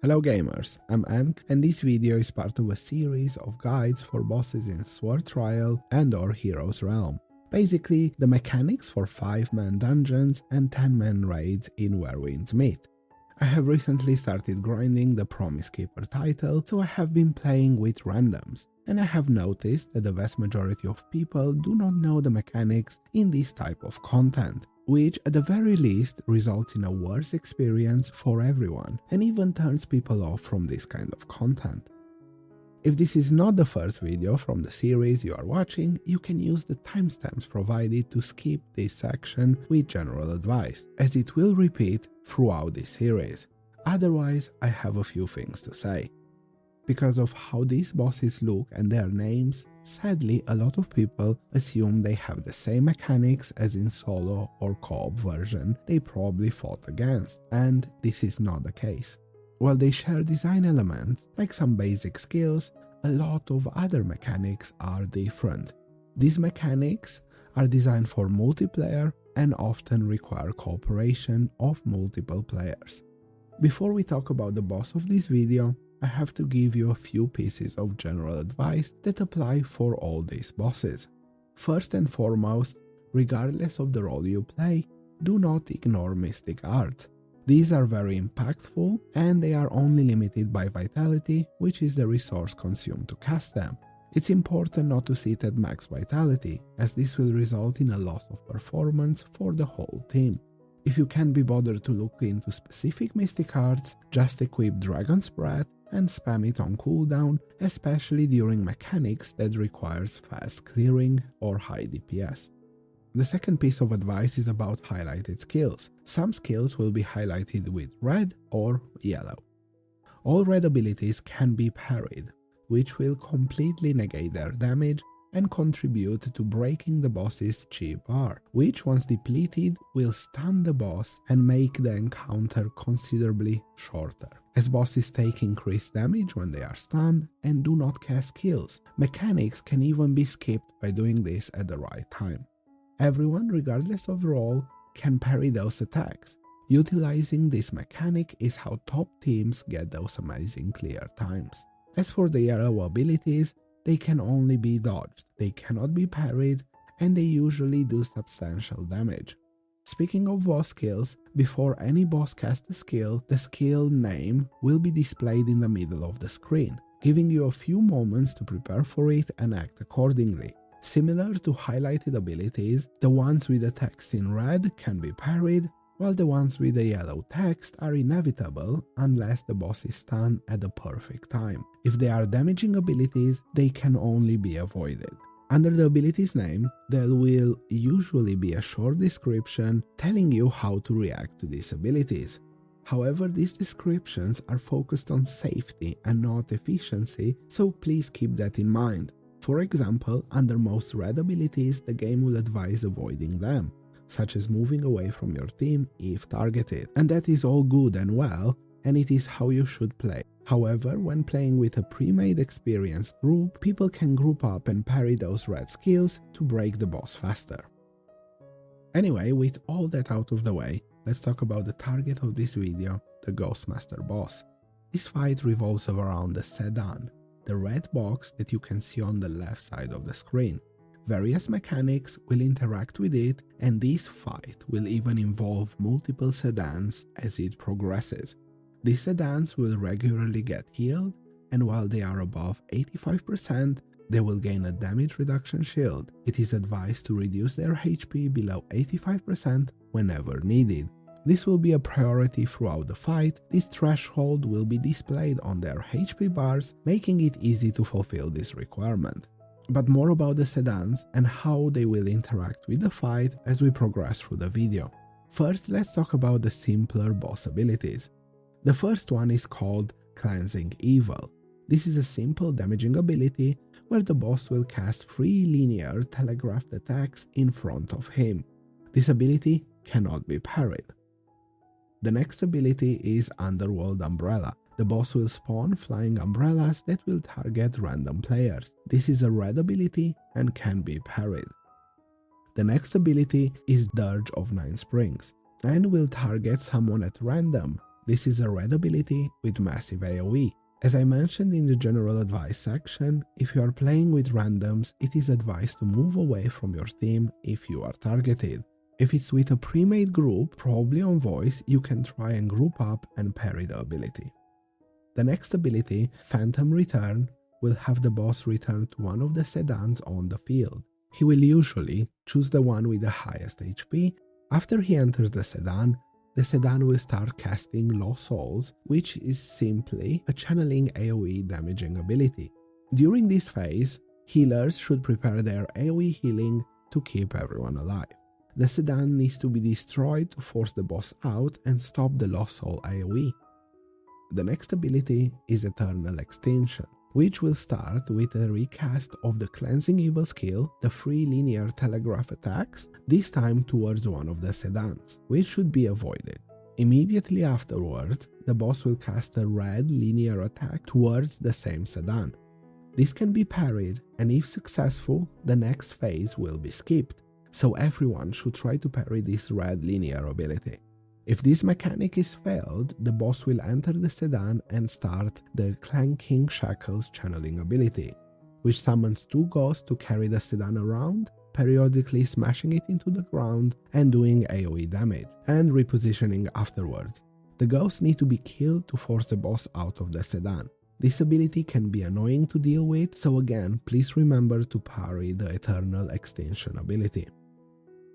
Hello gamers, I'm Ank, and this video is part of a series of guides for bosses in Sword Trial and/or Heroes Realm. Basically, the mechanics for 5-man dungeons and 10-man raids in Where Winds Meet. I have recently started grinding the Promise Keeper title, so I have been playing with randoms, and I have noticed that the vast majority of people do not know the mechanics in this type of content, which at the very least results in a worse experience for everyone and even turns people off from this kind of content. If this is not the first video from the series you are watching, you can use the timestamps provided to skip this section with general advice, as it will repeat throughout this series. Otherwise, I have a few things to say. Because of how these bosses look and their names, sadly a lot of people assume they have the same mechanics as in solo or co-op version they probably fought against, and this is not the case. While they share design elements, like some basic skills, a lot of other mechanics are different. These mechanics are designed for multiplayer and often require cooperation of multiple players. Before we talk about the boss of this video, I have to give you a few pieces of general advice that apply for all these bosses. First and foremost, regardless of the role you play, do not ignore Mystic Arts. These are very impactful and they are only limited by vitality, which is the resource consumed to cast them. It's important not to sit at max vitality, as this will result in a loss of performance for the whole team. If you can't be bothered to look into specific Mystic Arts, just equip Dragon's Breath and spam it on cooldown, especially during mechanics that requires fast clearing or high DPS. The second piece of advice is about highlighted skills. Some skills will be highlighted with red or yellow. All red abilities can be parried, which will completely negate their damage and contribute to breaking the boss's chi bar, which once depleted will stun the boss and make the encounter considerably shorter, as bosses take increased damage when they are stunned and do not cast skills. Mechanics can even be skipped by doing this at the right time. Everyone, regardless of role, can parry those attacks. Utilizing this mechanic is how top teams get those amazing clear times. As for the yellow abilities, they can only be dodged, they cannot be parried, and they usually do substantial damage. Speaking of boss skills, before any boss casts a skill, the skill name will be displayed in the middle of the screen, giving you a few moments to prepare for it and act accordingly. Similar to highlighted abilities, the ones with the text in red can be parried, while the ones with the yellow text are inevitable unless the boss is stunned at the perfect time. If they are damaging abilities, they can only be avoided. Under the ability's name, there will usually be a short description telling you how to react to these abilities. However, these descriptions are focused on safety and not efficiency, so please keep that in mind. For example, under most red abilities, the game will advise avoiding them, such as moving away from your team if targeted, and that is all good and well, and it is how you should play. However, when playing with a pre-made experienced group, people can group up and parry those red skills to break the boss faster. Anyway, with all that out of the way, let's talk about the target of this video, the Ghostmaster boss. This fight revolves around the Sedan, the red box that you can see on the left side of the screen. Various mechanics will interact with it, and this fight will even involve multiple Sedans as it progresses. These Sedans will regularly get healed, and while they are above 85%, they will gain a damage reduction shield. It is advised to reduce their HP below 85% whenever needed. This will be a priority throughout the fight. This threshold will be displayed on their HP bars, making it easy to fulfill this requirement. But more about the Sedans and how they will interact with the fight as we progress through the video. First, let's talk about the simpler boss abilities. The first one is called Cleansing Evil. This is a simple damaging ability where the boss will cast 3 linear telegraphed attacks in front of him. This ability cannot be parried. The next ability is Underworld Umbrella. The boss will spawn flying umbrellas that will target random players. This is a red ability and can be parried. The next ability is Dirge of Nine Springs and will target someone at random. This is a red ability with massive AoE. As I mentioned in the general advice section, if you are playing with randoms, it is advised to move away from your team if you are targeted. If it's with a pre-made group, probably on voice, you can try and group up and parry the ability. The next ability, Phantom Return, will have the boss return to one of the sedans on the field. He will usually choose the one with the highest HP. After he enters the sedan will start casting Lost Souls, which is simply a channeling AoE damaging ability. During this phase, healers should prepare their AoE healing to keep everyone alive. The sedan needs to be destroyed to force the boss out and stop the Lost Soul AoE. The next ability is Eternal Extinction, which will start with a recast of the Cleansing Evil skill, the free linear telegraph attacks, this time towards one of the sedans, which should be avoided. Immediately afterwards, the boss will cast a red linear attack towards the same sedan. This can be parried, and if successful, the next phase will be skipped, so everyone should try to parry this red linear ability. If this mechanic is failed, the boss will enter the sedan and start the Clanking Shackles channeling ability, which summons two ghosts to carry the sedan around, periodically smashing it into the ground and doing AoE damage, and repositioning afterwards. The ghosts need to be killed to force the boss out of the sedan. This ability can be annoying to deal with, so again, please remember to parry the Eternal Extinction ability.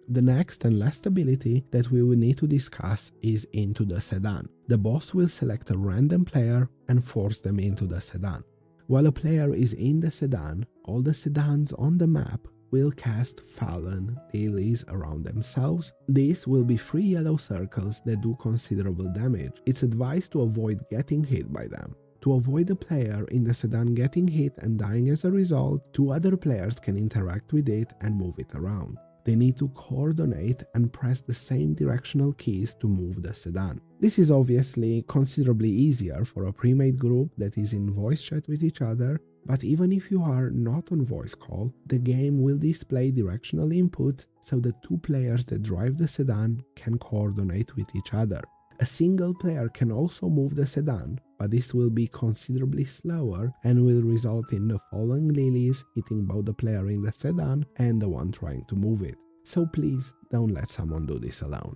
The next and last ability that we will need to discuss is Into the Sedan. The boss will select a random player and force them into the sedan. While a player is in the sedan, all the sedans on the map will cast Fallen Lilies around themselves. These will be 3 yellow circles that do considerable damage. It's advised to avoid getting hit by them. To avoid a player in the sedan getting hit and dying as a result, 2 other players can interact with it and move it around. They need to coordinate and press the same directional keys to move the sedan. This is obviously considerably easier for a pre-made group that is in voice chat with each other, but even if you are not on voice call, the game will display directional inputs so the 2 players that drive the sedan can coordinate with each other. A single player can also move the sedan, but this will be considerably slower and will result in the falling lilies hitting both the player in the sedan and the one trying to move it. So please don't let someone do this alone.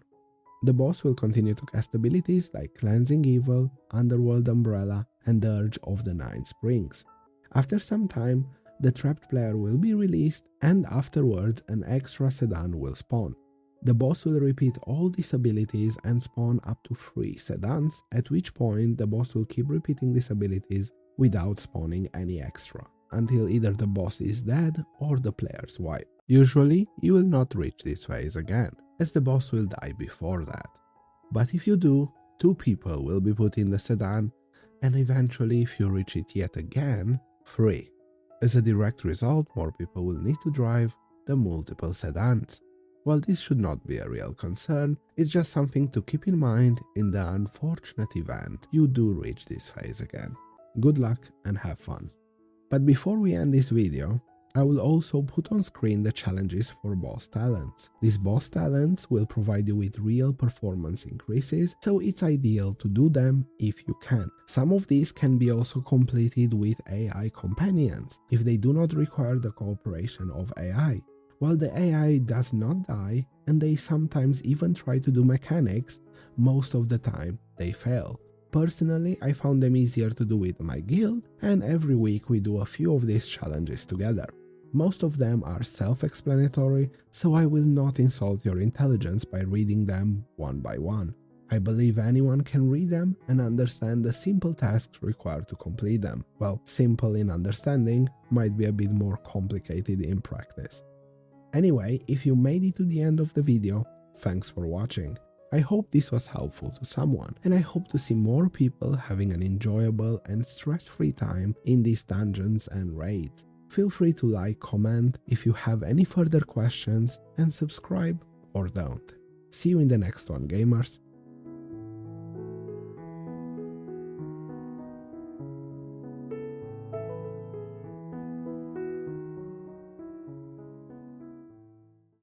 The boss will continue to cast abilities like Cleansing Evil, Underworld Umbrella, and the Urge of the Nine Springs. After some time, the trapped player will be released, and afterwards an extra sedan will spawn. The boss will repeat all these abilities and spawn up to 3 sedans, at which point the boss will keep repeating these abilities without spawning any extra, until either the boss is dead or the players wipe. Usually, you will not reach this phase again, as the boss will die before that. But if you do, 2 people will be put in the sedan, and eventually if you reach it yet again, 3. As a direct result, more people will need to drive the multiple sedans. While this should not be a real concern, it's just something to keep in mind in the unfortunate event you do reach this phase again. Good luck and have fun. But before we end this video, I will also put on screen the challenges for boss talents. These boss talents will provide you with real performance increases, so it's ideal to do them if you can. Some of these can be also completed with AI companions, if they do not require the cooperation of AI. While the AI does not die, and they sometimes even try to do mechanics, most of the time they fail. Personally, I found them easier to do with my guild, and every week we do a few of these challenges together. Most of them are self-explanatory, so I will not insult your intelligence by reading them one by one. I believe anyone can read them and understand the simple tasks required to complete them. Well, simple in understanding might be a bit more complicated in practice. Anyway, if you made it to the end of the video, thanks for watching. I hope this was helpful to someone, and I hope to see more people having an enjoyable and stress-free time in these dungeons and raids. Feel free to like, comment if you have any further questions, and subscribe or don't. See you in the next one, gamers.